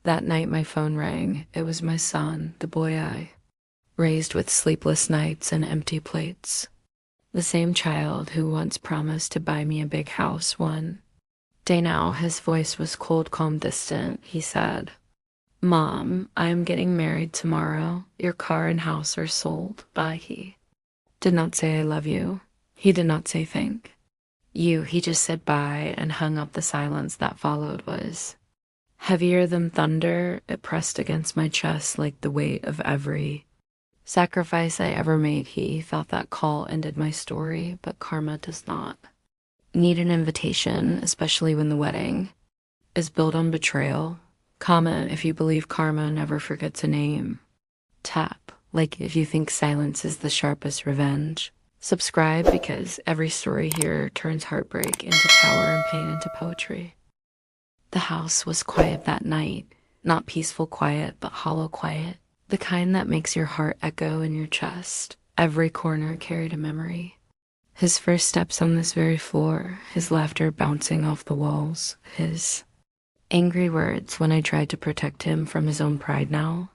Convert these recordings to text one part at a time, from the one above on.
That night my phone rang. It was my son, the boy I raised with sleepless nights and empty plates. The same child who once promised to buy me a big house one day now. His voice was cold, calm, distant. He said, "Mom, I am getting married tomorrow. Your car and house are sold." Bye. He did not say I love you. He did not say thank you. He just said bye and hung up. The silence that followed was heavier than thunder. It pressed against my chest like the weight of every sacrifice I ever made. He thought that call ended my story, but karma does not need an invitation, especially when the wedding is built on betrayal. Comment if you believe karma never forgets a name. Tap like if you think silence is the sharpest revenge. Subscribe because every story here turns heartbreak into power and pain into poetry. The house was quiet that night. Not peaceful quiet, but hollow quiet. The kind that makes your heart echo in your chest. Every corner carried a memory. His first steps on this very floor, his laughter bouncing off the walls, his angry words when I tried to protect him from his own pride now.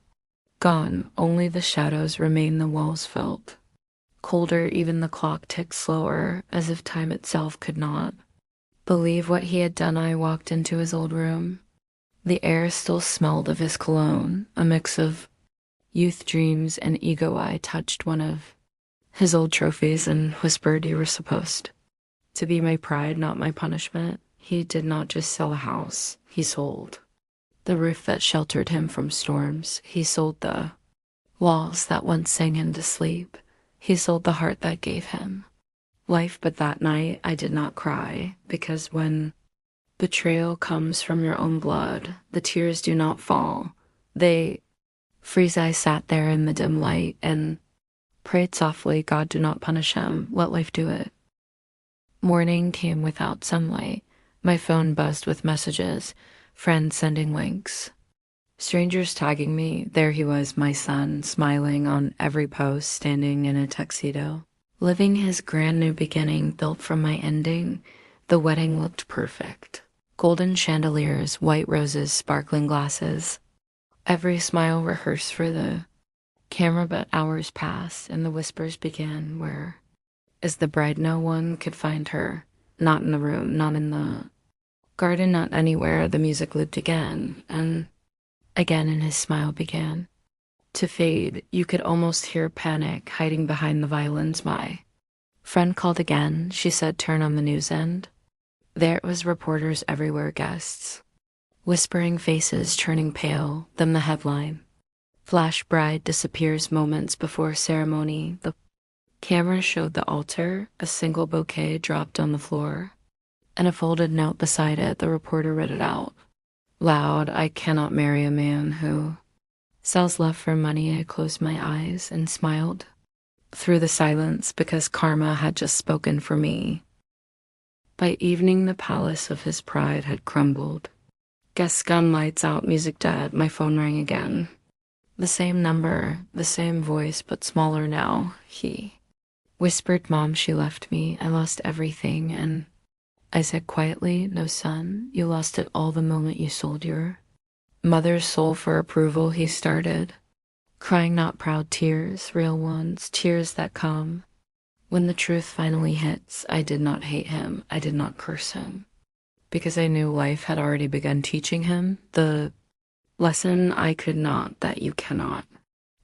Gone, only the shadows remain. The walls felt colder, even the clock ticked slower, as if time itself could not believe what he had done. I walked into his old room. The air still smelled of his cologne, a mix of youth dreams and ego. I touched one of his old trophies and whispered, "You were supposed to be my pride, not my punishment." He did not just sell a house, he sold the roof that sheltered him from storms. He sold the walls that once sang him to sleep. He sold the heart that gave him life. But that night I did not cry, because when betrayal comes from your own blood, the tears do not fall. They freeze. I sat there in the dim light and prayed softly, "God, do not punish him. Let life do it." Morning came without sunlight. My phone buzzed with messages, friends sending links, strangers tagging me. There he was, my son, smiling on every post, standing in a tuxedo, living his grand new beginning built from my ending. The wedding looked perfect. Golden chandeliers, white roses, sparkling glasses. Every smile rehearsed for the camera. But hours passed and the whispers began. Where is the bride? No one could find her. Not in the room, not in the garden, not anywhere. The music looped again and again, and his smile began to fade. You could almost hear panic hiding behind the violins. My friend called again. She said, "Turn on the news." And there it was, reporters everywhere, guests, whispering, faces turning pale. Then the headline, "Flash bride disappears moments before ceremony." The camera showed the altar, a single bouquet dropped on the floor, and a folded note beside it. The reporter read it out loud. "I cannot marry a man who sells love for money." I closed my eyes and smiled through the silence, because karma had just spoken for me. By evening, the palace of his pride had crumbled. Guests gone, lights out, music dead. My phone rang again. The same number, the same voice, but smaller now. He whispered, "Mom, she left me. I lost everything." And I said quietly, "No, son, you lost it all the moment you sold your mother's soul for approval." He started crying, not proud tears, real ones, tears that come when the truth finally hits. I did not hate him. I did not curse him, because I knew life had already begun teaching him the lesson I could not, that you cannot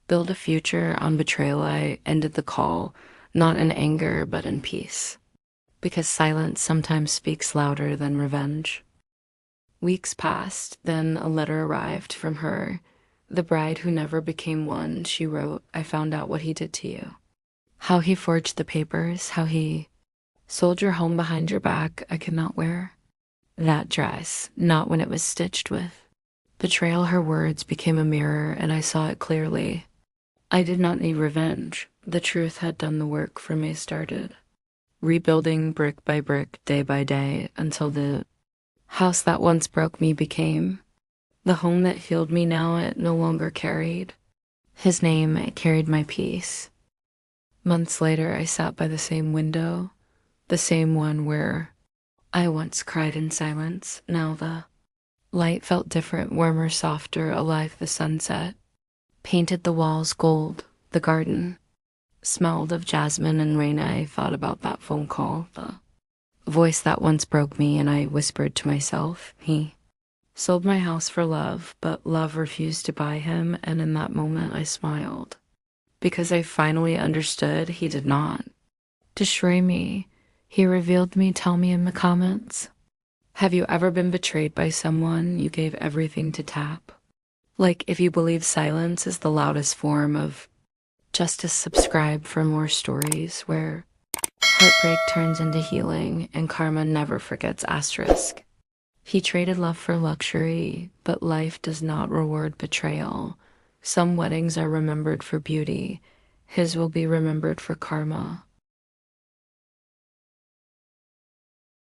build a future on betrayal. I ended the call, not in anger, but in peace, because silence sometimes speaks louder than revenge. Weeks passed, then a letter arrived from her, the bride who never became one. She wrote, "I found out what he did to you. How he forged the papers, how he sold your home behind your back. I could not wear that dress, not when it was stitched with betrayal." Her words became a mirror, and I saw it clearly. I did not need revenge. The truth had done the work for me. Started rebuilding brick by brick, day by day, until the house that once broke me became the home that healed me. Now it no longer carried his name, it carried my peace. Months later, I sat by the same window, the same one where I once cried in silence. Now the Light felt different, warmer, softer, alive the sunset. Painted the walls gold, the garden smelled of jasmine and rain. I thought about that phone call, the voice that once broke me, and I whispered to myself, he sold my house for love, but love refused to buy him, and in that moment I smiled. Because I finally understood he did not destroy me. He revealed me. Tell me in the comments. Have you ever been betrayed by someone you gave everything to tap? Like, if you believe silence is the loudest form of justice, subscribe for more stories where heartbreak turns into healing and karma never forgets asterisk. He traded love for luxury, but life does not reward betrayal. Some weddings are remembered for beauty. His will be remembered for karma.